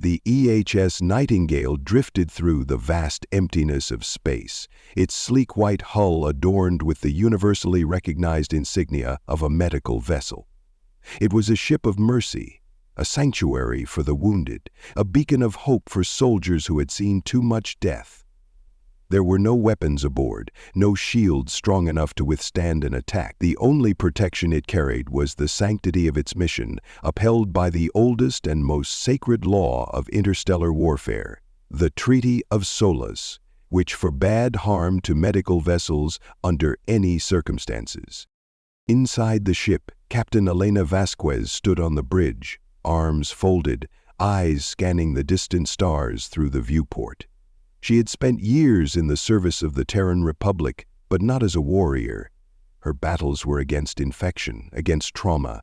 The EHS Nightingale drifted through the vast emptiness of space, its sleek white hull adorned with the universally recognized insignia of a medical vessel. It was a ship of mercy, a sanctuary for the wounded, a beacon of hope for soldiers who had seen too much death. There were no weapons aboard, no shields strong enough to withstand an attack. The only protection it carried was the sanctity of its mission, upheld by the oldest and most sacred law of interstellar warfare, the Treaty of Solace, which forbade harm to medical vessels under any circumstances. Inside the ship, Captain Elena Vasquez stood on the bridge, arms folded, eyes scanning the distant stars through the viewport. She had spent years in the service of the Terran Republic, but not as a warrior. Her battles were against infection, against trauma,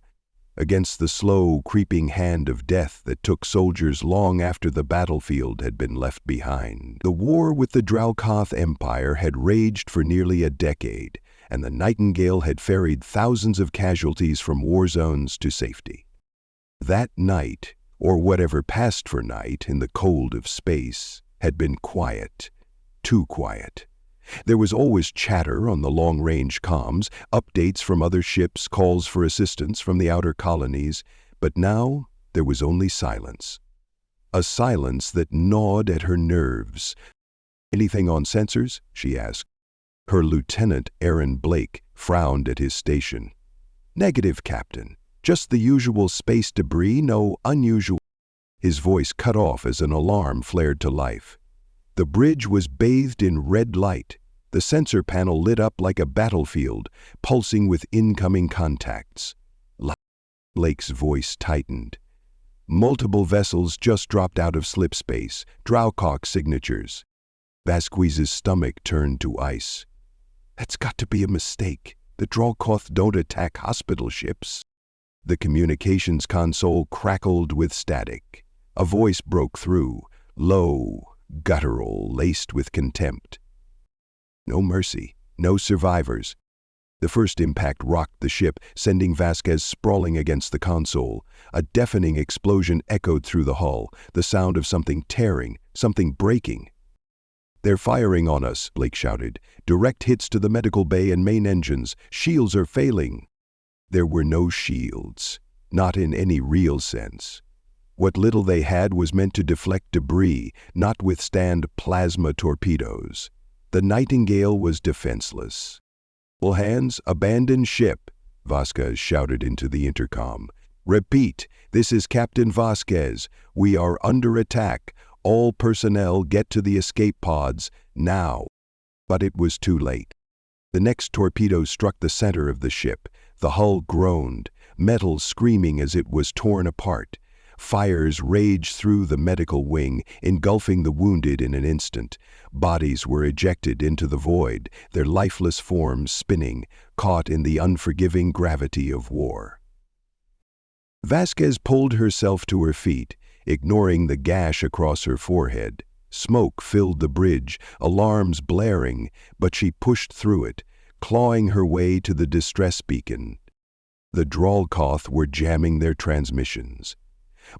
against the slow, creeping hand of death that took soldiers long after the battlefield had been left behind. The war with the Dralkoth Empire had raged for nearly a decade, and the Nightingale had ferried thousands of casualties from war zones to safety. That night, or whatever passed for night in the cold of space, had been quiet, too quiet. There was always chatter on the long-range comms, updates from other ships, calls for assistance from the outer colonies, but now there was only silence. A silence that gnawed at her nerves. "Anything on sensors?" she asked. Her lieutenant, Aaron Blake, frowned at his station. "Negative, Captain. Just the usual space debris, no unusual." His voice cut off as an alarm flared to life. The bridge was bathed in red light. The sensor panel lit up like a battlefield, pulsing with incoming contacts. Blake's voice tightened. Multiple vessels just dropped out of slipspace, Dralkoth signatures. Vasquez's stomach turned to ice. "That's got to be a mistake. The Dralkoth don't attack hospital ships." The communications console crackled with static. A voice broke through, low, guttural, laced with contempt. "No mercy, no survivors." The first impact rocked the ship, sending Vasquez sprawling against the console. A deafening explosion echoed through the hull, the sound of something tearing, something breaking. "They're firing on us," Blake shouted. "Direct hits to the medical bay and main engines. Shields are failing." There were no shields, not in any real sense. What little they had was meant to deflect debris, not withstand plasma torpedoes. The Nightingale was defenseless. "All hands, abandon ship," Vasquez shouted into the intercom. "Repeat, this is Captain Vasquez. We are under attack. All personnel get to the escape pods, now." But it was too late. The next torpedo struck the center of the ship. The hull groaned, metal screaming as it was torn apart. Fires raged through the medical wing, engulfing the wounded in an instant. Bodies were ejected into the void, their lifeless forms spinning, caught in the unforgiving gravity of war. Vasquez pulled herself to her feet, ignoring the gash across her forehead. Smoke filled the bridge, alarms blaring, but she pushed through it, clawing her way to the distress beacon. The Dralkoth were jamming their transmissions.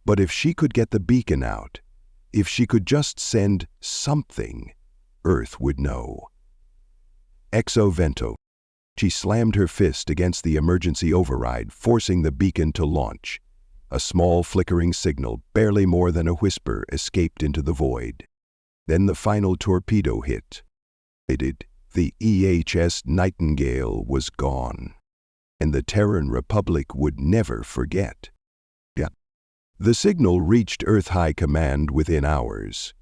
But if she could get the beacon out, if she could just send something, Earth would know. Exo vento. She slammed her fist against the emergency override, forcing the beacon to launch. A small flickering signal, barely more than a whisper, escaped into the void. Then the final torpedo hit. The EHS Nightingale was gone, and the Terran Republic would never forget. The signal reached Earth High Command within hours.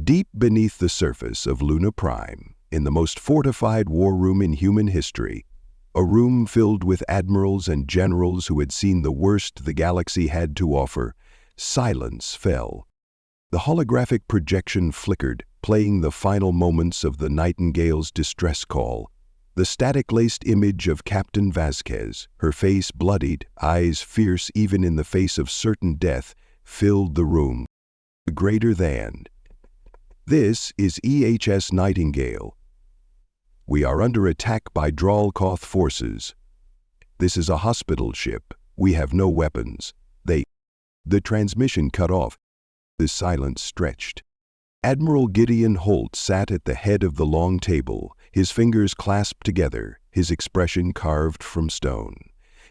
Deep beneath the surface of Luna Prime, in the most fortified war room in human history, a room filled with admirals and generals who had seen the worst the galaxy had to offer, silence fell. The holographic projection flickered, playing the final moments of the Nightingale's distress call. The static-laced image of Captain Vasquez, her face bloodied, eyes fierce even in the face of certain death, filled the room. Greater than. "This is EHS Nightingale. We are under attack by Dralkoth forces. This is a hospital ship. We have no weapons. The transmission cut off. The silence stretched. Admiral Gideon Holt sat at the head of the long table, his fingers clasped together, his expression carved from stone.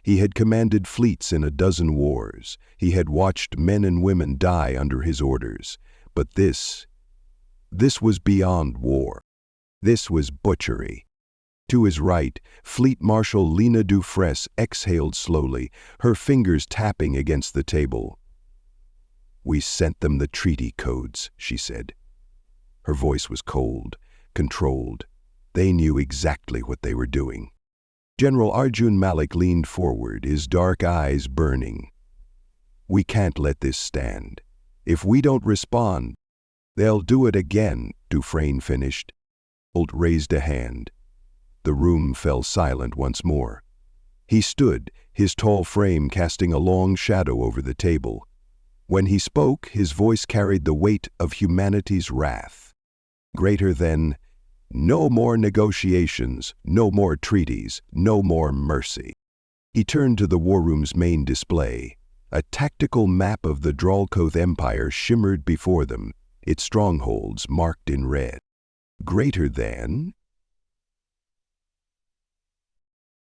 He had commanded fleets in a dozen wars. He had watched men and women die under his orders. But this was beyond war. This was butchery. To his right, Fleet Marshal Lena Dufresne exhaled slowly, her fingers tapping against the table. "We sent them the treaty codes," she said. Her voice was cold, controlled. They knew exactly what they were doing. General Arjun Malik leaned forward, his dark eyes burning. "We can't let this stand. If we don't respond, they'll do it again," Dufresne finished. Holt raised a hand. The room fell silent once more. He stood, his tall frame casting a long shadow over the table. When he spoke, his voice carried the weight of humanity's wrath. Greater than, no more negotiations, no more treaties, no more mercy. He turned to the war room's main display. A tactical map of the Drolkoth Empire shimmered before them, its strongholds marked in red. Greater than?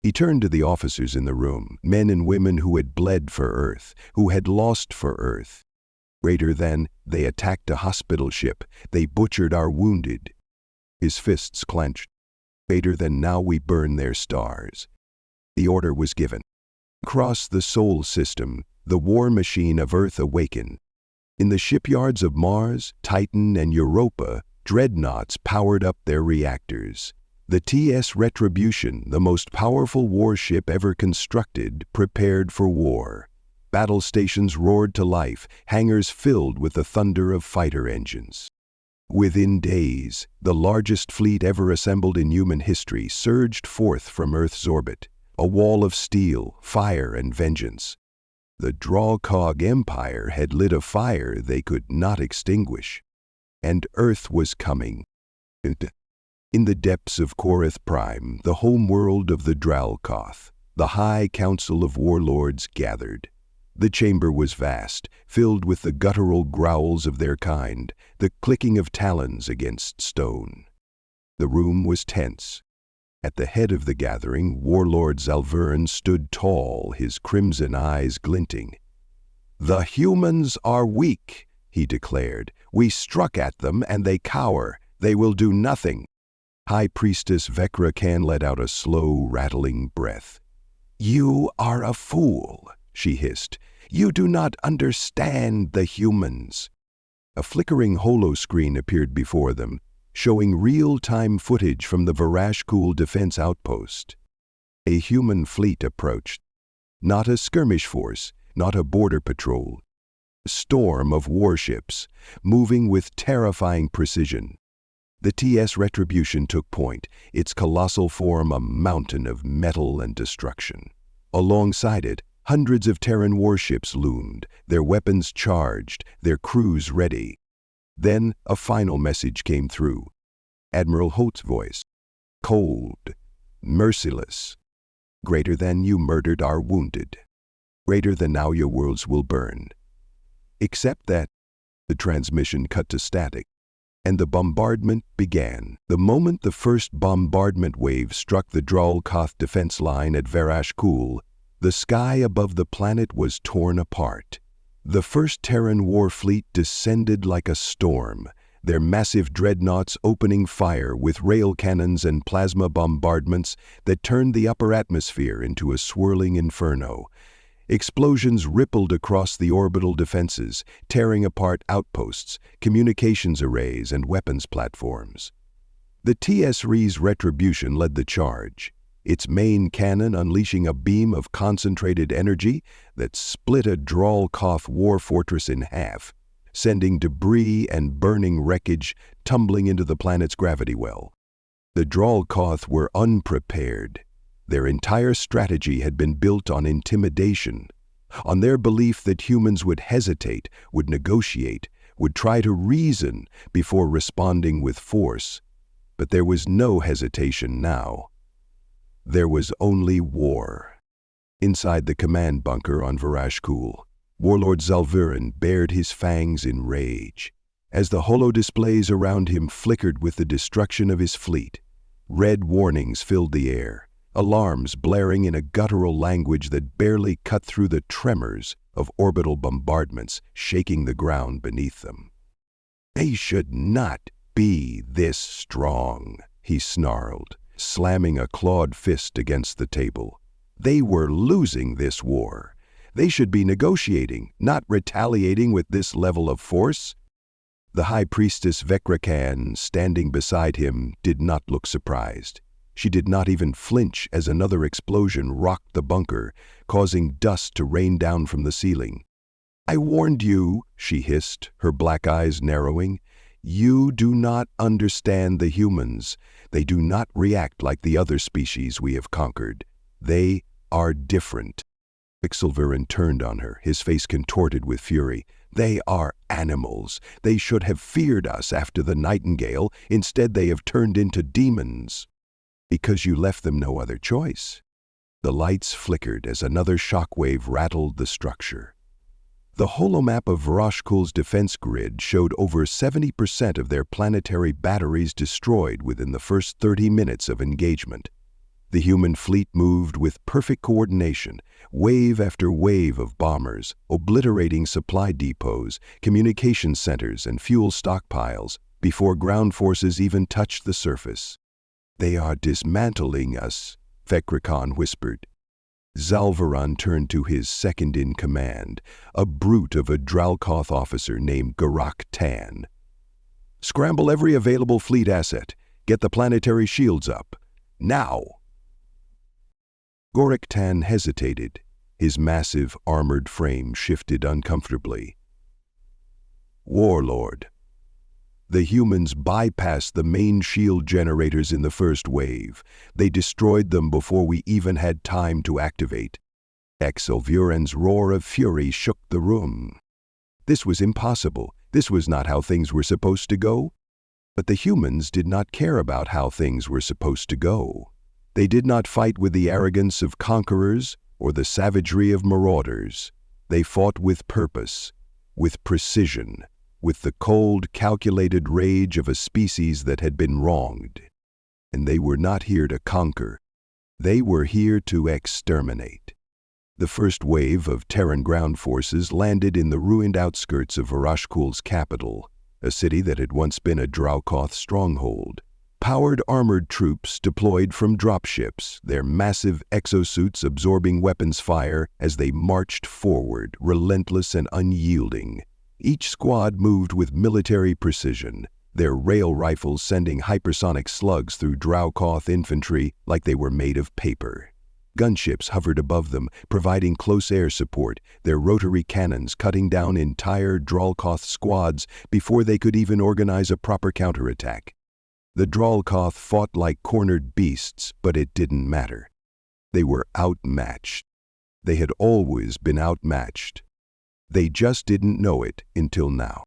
He turned to the officers in the room, men and women who had bled for Earth, who had lost for Earth. Greater than, they attacked a hospital ship, they butchered our wounded. His fists clenched. Greater than, now we burn their stars. The order was given. Across the Sol system, the war machine of Earth awakened. In the shipyards of Mars, Titan, and Europa, dreadnoughts powered up their reactors. The TS Retribution, the most powerful warship ever constructed, prepared for war. Battle stations roared to life, hangars filled with the thunder of fighter engines. Within days, the largest fleet ever assembled in human history surged forth from Earth's orbit, a wall of steel, fire, and vengeance. The Drolkoth Empire had lit a fire they could not extinguish. And Earth was coming. In the depths of Korath Prime, the home world of the Drolkoth, the High Council of Warlords gathered. The chamber was vast, filled with the guttural growls of their kind, the clicking of talons against stone. The room was tense. At the head of the gathering, Warlord Zalvern stood tall, his crimson eyes glinting. "The humans are weak," he declared. "We struck at them and they cower. They will do nothing." High Priestess Vekra Khan let out a slow, rattling breath. "You are a fool," she hissed. "You do not understand the humans." A flickering holoscreen appeared before them, showing real-time footage from the Varashkul defense outpost. A human fleet approached. Not a skirmish force, not a border patrol. A storm of warships, moving with terrifying precision. The TS Retribution took point, its colossal form a mountain of metal and destruction. Alongside it, hundreds of Terran warships loomed, their weapons charged, their crews ready. Then a final message came through. Admiral Holt's voice. Cold, merciless. "Greater than, you murdered our wounded. Greater than, now your worlds will burn. Except that," the transmission cut to static, and the bombardment began. The moment the first bombardment wave struck the Drolkoth defense line at Varashkul, the sky above the planet was torn apart. The first Terran war fleet descended like a storm, their massive dreadnoughts opening fire with rail cannons and plasma bombardments that turned the upper atmosphere into a swirling inferno. Explosions rippled across the orbital defenses, tearing apart outposts, communications arrays, and weapons platforms. The TS-RE's Retribution led the charge, its main cannon unleashing a beam of concentrated energy that split a Drolkoth war fortress in half, sending debris and burning wreckage tumbling into the planet's gravity well. The Drolkoth were unprepared. Their entire strategy had been built on intimidation, on their belief that humans would hesitate, would negotiate, would try to reason before responding with force. But there was no hesitation now. There was only war. Inside the command bunker on Varashkul, Warlord Zalviran bared his fangs in rage. As the holo-displays around him flickered with the destruction of his fleet, red warnings filled the air, alarms blaring in a guttural language that barely cut through the tremors of orbital bombardments shaking the ground beneath them. "They should not be this strong," he snarled, slamming a clawed fist against the table. "They were losing this war. They should be negotiating, not retaliating with this level of force." The High Priestess Vekrakan, standing beside him, did not look surprised. She did not even flinch as another explosion rocked the bunker, causing dust to rain down from the ceiling. "I warned you," she hissed, her black eyes narrowing. "You do not understand the humans. They do not react like the other species we have conquered. They are different." Quicksilverin turned on her, his face contorted with fury. "They are animals. They should have feared us after the Nightingale. Instead, they have turned into demons." "Because you left them no other choice." The lights flickered as another shockwave rattled the structure. The holomap of Varashkul's defense grid showed over 70% of their planetary batteries destroyed within the first 30 minutes of engagement. The human fleet moved with perfect coordination, wave after wave of bombers, obliterating supply depots, communication centers, and fuel stockpiles before ground forces even touched the surface. "They are dismantling us," Vekrakan whispered. Zalviran turned to his second-in-command, a brute of a Dralkoth officer named Garak Tan. "Scramble every available fleet asset. Get the planetary shields up. Now!" Garak Tan hesitated. His massive, armored frame shifted uncomfortably. "Warlord." The humans bypassed the main shield generators in the first wave. They destroyed them before we even had time to activate. Exilvuran's roar of fury shook the room. This was impossible. This was not how things were supposed to go. But the humans did not care about how things were supposed to go. They did not fight with the arrogance of conquerors or the savagery of marauders. They fought with purpose, with precision, with the cold, calculated rage of a species that had been wronged. And they were not here to conquer. They were here to exterminate. The first wave of Terran ground forces landed in the ruined outskirts of Varashkul's capital, a city that had once been a Dralkoth stronghold. Powered armored troops deployed from dropships, their massive exosuits absorbing weapons fire as they marched forward, relentless and unyielding. Each squad moved with military precision, their rail rifles sending hypersonic slugs through Dralkoth infantry like they were made of paper. Gunships hovered above them, providing close air support, their rotary cannons cutting down entire Dralkoth squads before they could even organize a proper counterattack. The Dralkoth fought like cornered beasts, but it didn't matter. They were outmatched. They had always been outmatched. They just didn't know it until now.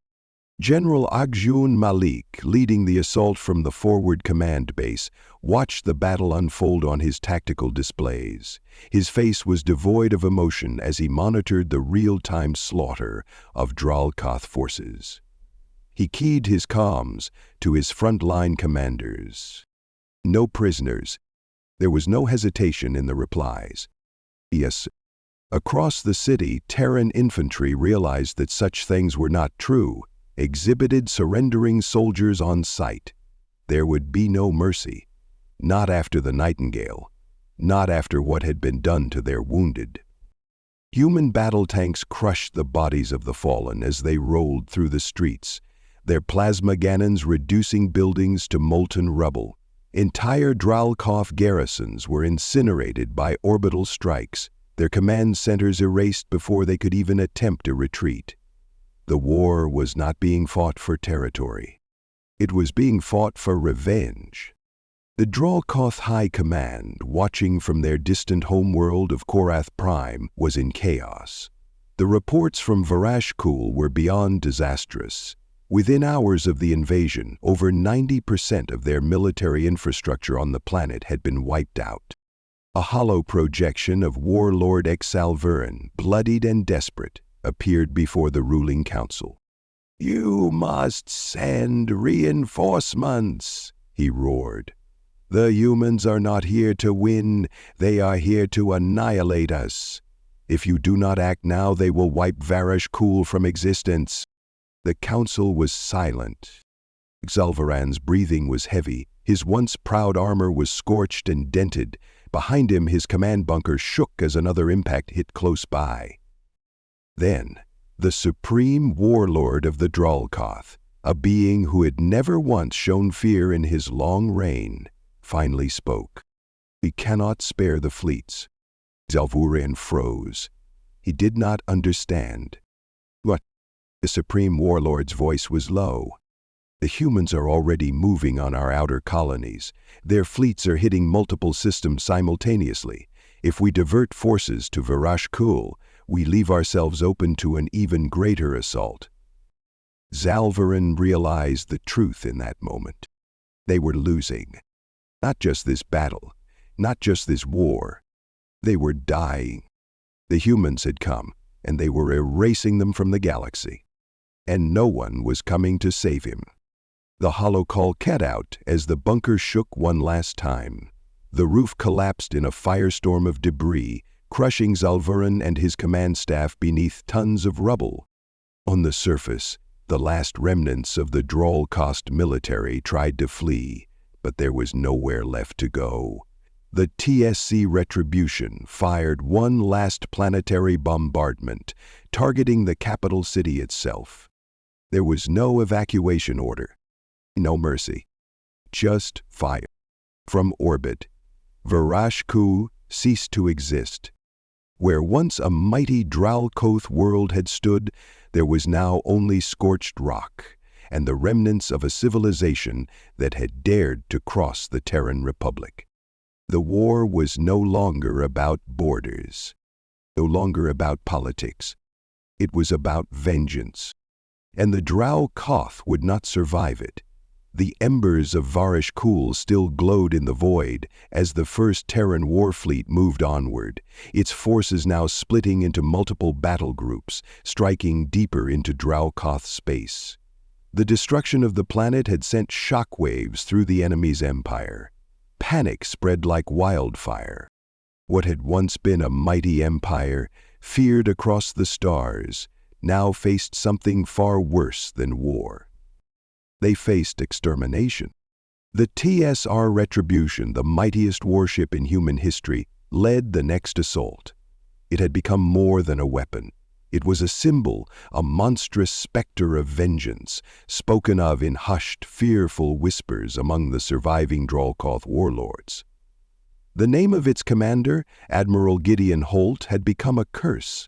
General Agjun Malik, leading the assault from the forward command base, watched the battle unfold on his tactical displays. His face was devoid of emotion as he monitored the real-time slaughter of Dralkoth forces. He keyed his comms to his front-line commanders. No prisoners. There was no hesitation in the replies. Yes. Across the city, Terran infantry realized that such things were not true, exhibited surrendering soldiers on sight. There would be no mercy. Not after the Nightingale. Not after what had been done to their wounded. Human battle tanks crushed the bodies of the fallen as they rolled through the streets, their plasma cannons reducing buildings to molten rubble. Entire Dralkoth garrisons were incinerated by orbital strikes, their command centers erased before they could even attempt a retreat. The war was not being fought for territory. It was being fought for revenge. The Dralkoth High Command, watching from their distant homeworld of Korath Prime, was in chaos. The reports from Varashkul were beyond disastrous. Within hours of the invasion, over 90% of their military infrastructure on the planet had been wiped out. A hollow projection of warlord Exalverin, bloodied and desperate, appeared before the ruling council. "You must send reinforcements," he roared. "The humans are not here to win, they are here to annihilate us. If you do not act now, they will wipe Varashkul from existence." The council was silent. Zalvaran's breathing was heavy, his once proud armor was scorched and dented. Behind him, his command bunker shook as another impact hit close by. Then, the supreme warlord of the Drolkoth, a being who had never once shown fear in his long reign, finally spoke. "We cannot spare the fleets." Zalvaran froze. He did not understand. "What?" The supreme warlord's voice was low. "The humans are already moving on our outer colonies. Their fleets are hitting multiple systems simultaneously. If we divert forces to Varashkul, we leave ourselves open to an even greater assault." Zalvaran realized the truth in that moment. They were losing. Not just this battle, not just this war. They were dying. The humans had come, and they were erasing them from the galaxy. And no one was coming to save him. The hollow call cut out as the bunker shook one last time. The roof collapsed in a firestorm of debris, crushing Zalvaran and his command staff beneath tons of rubble. On the surface, the last remnants of the Drolkoth military tried to flee, but there was nowhere left to go. The TSC Retribution fired one last planetary bombardment, targeting the capital city itself. There was no evacuation order, no mercy, just fire. From orbit, Varashkul ceased to exist. Where once a mighty Drolkoth world had stood, there was now only scorched rock, and the remnants of a civilization that had dared to cross the Terran Republic. The war was no longer about borders, no longer about politics. It was about vengeance. And the Drolkoth would not survive it. The embers of Varashkul still glowed in the void as the first Terran war fleet moved onward, its forces now splitting into multiple battle groups, striking deeper into Drolkoth space. The destruction of the planet had sent shockwaves through the enemy's empire. Panic spread like wildfire. What had once been a mighty empire, feared across the stars, now faced something far worse than war. They faced extermination. The TSR Retribution, the mightiest warship in human history, led the next assault. It had become more than a weapon. It was a symbol, a monstrous specter of vengeance, spoken of in hushed, fearful whispers among the surviving Drolkoth warlords. The name of its commander, Admiral Gideon Holt, had become a curse.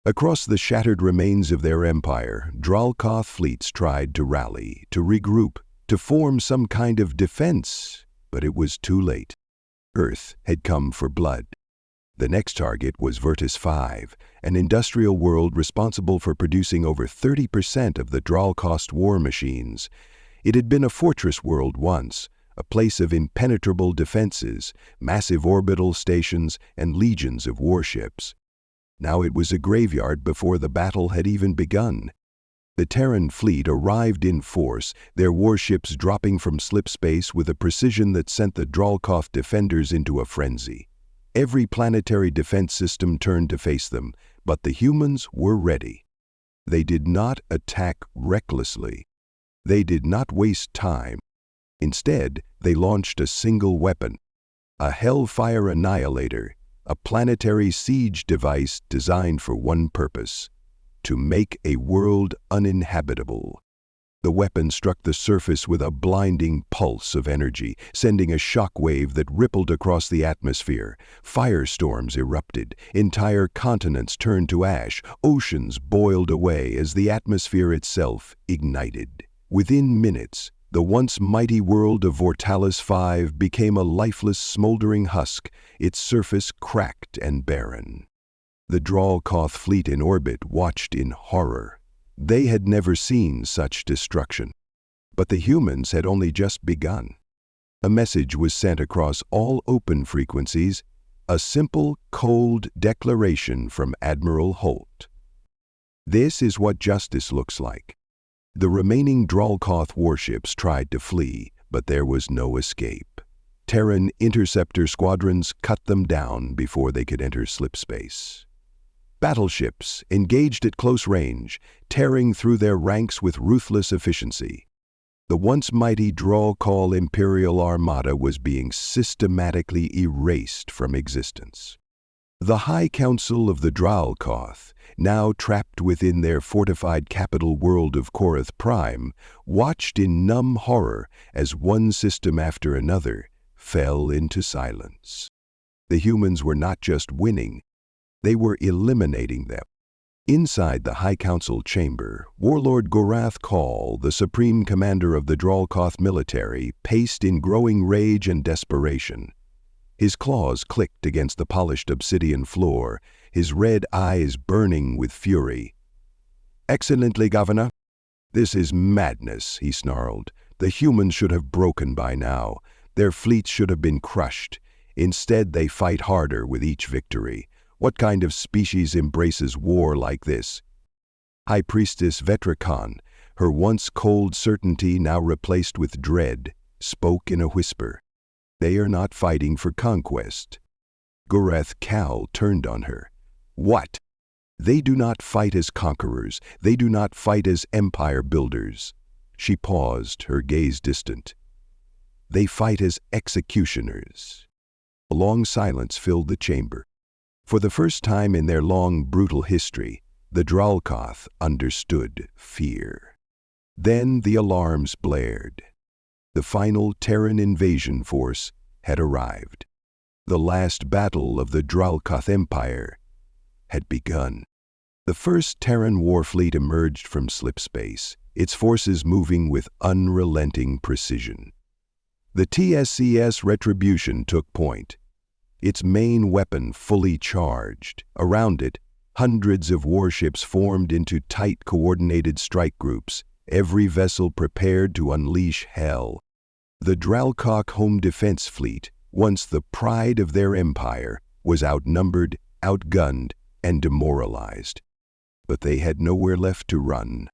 Across the shattered remains of their empire, Drolkoth fleets tried to rally, to regroup, to form some kind of defense, but it was too late. Earth had come for blood. The next target was Virtus V, an industrial world responsible for producing over 30% of the Drolkoth war machines. It had been a fortress world once, a place of impenetrable defenses, massive orbital stations, and legions of warships. Now it was a graveyard before the battle had even begun. The Terran fleet arrived in force, their warships dropping from slipspace with a precision that sent the Drolkoth defenders into a frenzy. Every planetary defense system turned to face them, but the humans were ready. They did not attack recklessly. They did not waste time. Instead, they launched a single weapon, a Hellfire Annihilator, a planetary siege device designed for one purpose: to make a world uninhabitable. The weapon struck the surface with a blinding pulse of energy, sending a shockwave that rippled across the atmosphere. Firestorms erupted, entire continents turned to ash, oceans boiled away as the atmosphere itself ignited. Within minutes, the once mighty world of Vortalis V became a lifeless, smoldering husk, its surface cracked and barren. The Drolkoth fleet in orbit watched in horror. They had never seen such destruction. But the humans had only just begun. A message was sent across all open frequencies, a simple, cold declaration from Admiral Holt. This is what justice looks like. The remaining Dralkoth warships tried to flee, but there was no escape. Terran interceptor squadrons cut them down before they could enter slipspace. Battleships engaged at close range, tearing through their ranks with ruthless efficiency. The once mighty Dralkal Imperial Armada was being systematically erased from existence. The High Council of the Dralkoth, now trapped within their fortified capital world of Korath Prime, watched in numb horror as one system after another fell into silence. The humans were not just winning, they were eliminating them. Inside the High Council chamber, Warlord Gorath Kal, the supreme commander of the Dralkoth military, paced in growing rage and desperation. His claws clicked against the polished obsidian floor, his red eyes burning with fury. "Excellently, Governor." "This is madness," he snarled. "The humans should have broken by now. Their fleets should have been crushed. Instead, they fight harder with each victory. What kind of species embraces war like this?" High Priestess Vetrakan, her once cold certainty now replaced with dread, spoke in a whisper. "They are not fighting for conquest." Gorath Kal turned on her. "What? They do not fight as conquerors. They do not fight as empire builders." She paused, her gaze distant. "They fight as executioners." A long silence filled the chamber. For the first time in their long, brutal history, the Dralkoth understood fear. Then the alarms blared. The final Terran invasion force had arrived. The last battle of the Dralkoth Empire had begun. The first Terran warfleet emerged from slipspace, its forces moving with unrelenting precision. The TSCS Retribution took point, its main weapon fully charged. Around it, hundreds of warships formed into tight, coordinated strike groups, every vessel prepared to unleash hell. The Dralkoth Home Defense Fleet, once the pride of their empire, was outnumbered, outgunned, and demoralized. But they had nowhere left to run.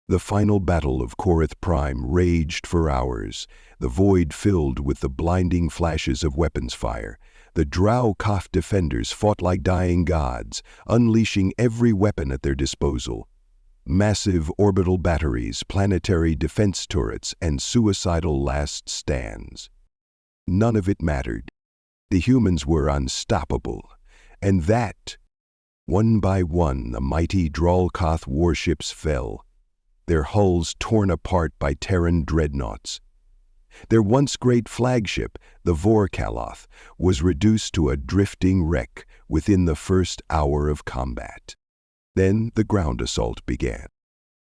The final battle of Korath Prime raged for hours, the void filled with the blinding flashes of weapons fire. The Dralkoth defenders fought like dying gods, unleashing every weapon at their disposal. Massive orbital batteries, planetary defense turrets, and suicidal last stands. None of it mattered. The humans were unstoppable, and that, one by one, the mighty Dralkoth warships fell, their hulls torn apart by Terran dreadnoughts. Their once great flagship, the Vorkaloth, was reduced to a drifting wreck within the first hour of combat. Then the ground assault began.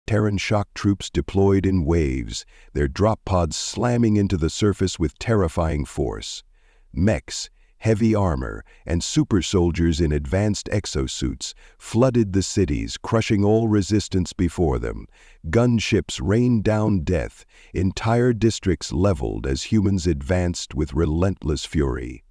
Terran shock troops deployed in waves, their drop pods slamming into the surface with terrifying force. Mechs, heavy armor, and super soldiers in advanced exosuits flooded the cities, crushing all resistance before them. Gunships rained down death, entire districts leveled as humans advanced with relentless fury.